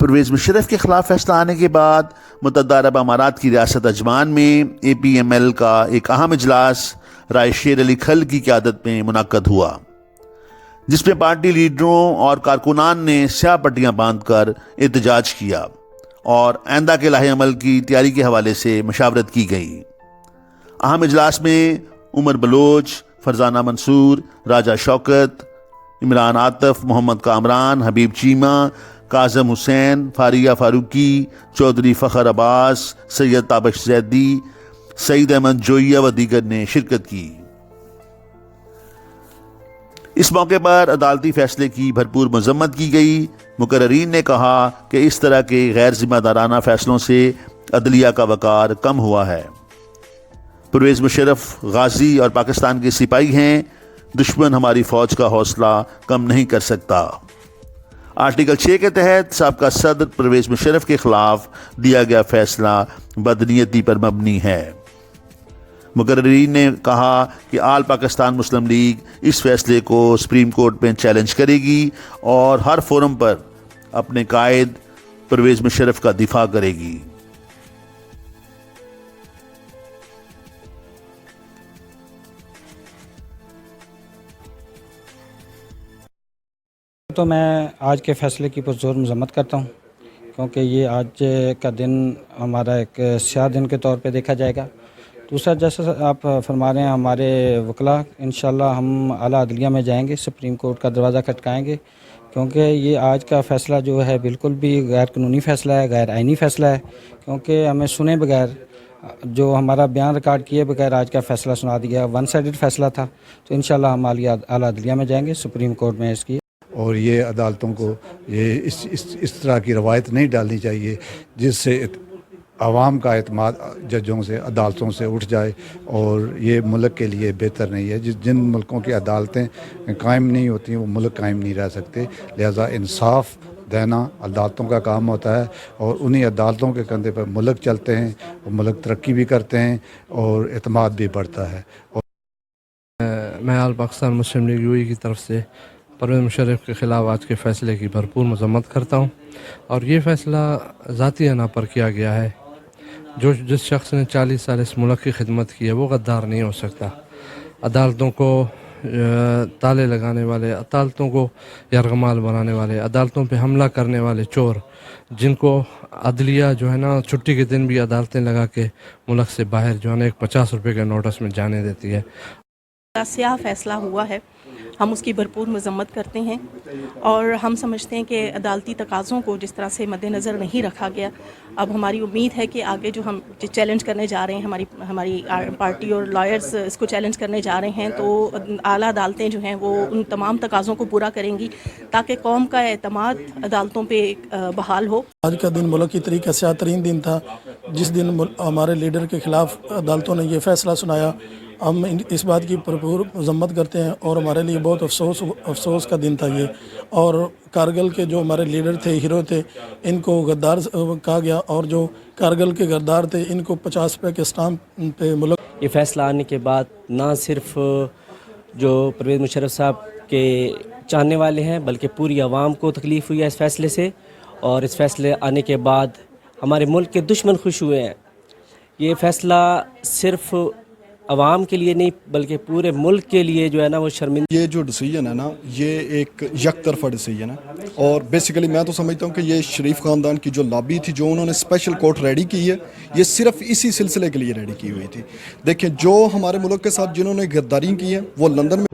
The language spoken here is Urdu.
پرویز مشرف کے خلاف فیصلہ آنے کے بعد متحدہ عرب امارات کی ریاست عجمان میں APML کا ایک اہم اجلاس رائے شیر علی کھل کی قیادت میں منعقد ہوا، جس میں پارٹی لیڈروں اور کارکنان نے سیاہ پٹیاں باندھ کر احتجاج کیا اور آئندہ کے لاہے عمل کی تیاری کے حوالے سے مشاورت کی گئی۔ اہم اجلاس میں عمر بلوچ، فرزانہ منصور، راجہ شوکت، عمران عاطف، محمد کامران، حبیب چیمہ، کاظم حسین، فاریہ فاروقی، چودھری فخر عباس، سید تابش زیدی، سعید احمد جوئیہ و دیگر نے شرکت کی۔ اس موقع پر عدالتی فیصلے کی بھرپور مذمت کی گئی۔ مقررین نے کہا کہ اس طرح کے غیر ذمہ دارانہ فیصلوں سے عدلیہ کا وقار کم ہوا ہے۔ پرویز مشرف غازی اور پاکستان کے سپاہی ہیں، دشمن ہماری فوج کا حوصلہ کم نہیں کر سکتا۔ آرٹیکل 6 کے تحت سابقہ صدر پرویز مشرف کے خلاف دیا گیا فیصلہ بدنیتی پر مبنی ہے۔ مقررین نے کہا کہ آل پاکستان مسلم لیگ اس فیصلے کو سپریم کورٹ میں چیلنج کرے گی اور ہر فورم پر اپنے قائد پرویز مشرف کا دفاع کرے گی۔ تو میں آج کے فیصلے کی پرزور مذمت کرتا ہوں، کیونکہ یہ آج کا دن ہمارا ایک سیاہ دن کے طور پہ دیکھا جائے گا۔ دوسرا، جیسا آپ فرما رہے ہیں، ہمارے وکلاء انشاءاللہ ہم اعلیٰ عدلیہ میں جائیں گے، سپریم کورٹ کا دروازہ کھٹکائیں گے، کیونکہ یہ آج کا فیصلہ جو ہے بالکل بھی غیر قانونی فیصلہ ہے، غیر آئینی فیصلہ ہے، کیونکہ ہمیں سنے بغیر، جو ہمارا بیان ریکارڈ کیے بغیر آج کا فیصلہ سنا دیا، ون سائیڈڈ فیصلہ تھا۔ تو انشاءاللہ ہم اعلیٰ عدلیہ میں جائیں گے، سپریم کورٹ میں اس کی اور یہ عدالتوں کو یہ اس طرح کی روایت نہیں ڈالنی چاہیے جس سے عوام کا اعتماد ججوں سے، عدالتوں سے اٹھ جائے، اور یہ ملک کے لیے بہتر نہیں ہے۔ جن ملکوں کی عدالتیں قائم نہیں ہوتی وہ ملک قائم نہیں رہ سکتے، لہذا انصاف دینا عدالتوں کا کام ہوتا ہے، اور انہی عدالتوں کے کندھے پر ملک چلتے ہیں، اور ملک ترقی بھی کرتے ہیں اور اعتماد بھی بڑھتا ہے۔ میں آل پاکستان مسلم لیگ UAE کی طرف سے پرویز مشرف کے خلاف آج کے فیصلے کی بھرپور مذمت کرتا ہوں، اور یہ فیصلہ ذاتی انا پر کیا گیا ہے۔ جس شخص نے 40 سال اس ملک کی خدمت کی ہے وہ غدار نہیں ہو سکتا۔ عدالتوں کو تالے لگانے والے، عدالتوں کو یرغمال بنانے والے، عدالتوں پہ حملہ کرنے والے چور، جن کو عدلیہ جو ہے نا چھٹی کے دن بھی عدالتیں لگا کے ملک سے باہر جو ہے نا ایک 50 روپے کے نوٹس میں جانے دیتی ہے۔ سیاہ فیصلہ ہوا ہے، ہم اس کی بھرپور مذمت کرتے ہیں، اور ہم سمجھتے ہیں کہ عدالتی تقاضوں کو جس طرح سے مد نظر نہیں رکھا گیا، اب ہماری امید ہے کہ آگے جو ہم چیلنج کرنے جا رہے ہیں، ہماری پارٹی اور لائرز اس کو چیلنج کرنے جا رہے ہیں، تو اعلیٰ عدالتیں جو ہیں وہ ان تمام تقاضوں کو پورا کریں گی تاکہ قوم کا اعتماد عدالتوں پہ بحال ہو۔ آج کا دن ملک کی تاریخ کا سیاہ ترین دن تھا، جس دن ہمارے لیڈر کے خلاف عدالتوں نے یہ فیصلہ سنایا۔ ہم اس بات کی بھرپور مذمت کرتے ہیں، اور ہمارے لیے بہت افسوس کا دن تھا یہ، اور کارگل کے جو ہمارے لیڈر تھے، ہیرو تھے، ان کو غدار کہا گیا، اور جو کارگل کے غدار تھے ان کو 50 روپے کے اسٹامپ پہ ملک۔ یہ فیصلہ آنے کے بعد نہ صرف جو پرویز مشرف صاحب کے چاہنے والے ہیں بلکہ پوری عوام کو تکلیف ہوئی ہے اس فیصلے سے، اور اس فیصلے آنے کے بعد ہمارے ملک کے دشمن خوش ہوئے ہیں۔ یہ فیصلہ صرف عوام کے لیے نہیں بلکہ پورے ملک کے لیے جو ہے نا وہ شرمندہ۔ یہ جو ڈیسیجن ہے نا یہ ایک یک طرفہ ڈیسیجن ہے، اور بیسیکلی میں تو سمجھتا ہوں کہ یہ شریف خاندان کی جو لابی تھی، جو انہوں نے اسپیشل کورٹ ریڈی کی ہے، یہ صرف اسی سلسلے کے لیے ریڈی کی ہوئی تھی۔ دیکھیں، جو ہمارے ملک کے ساتھ جنہوں نے غداری کی ہے وہ لندن میں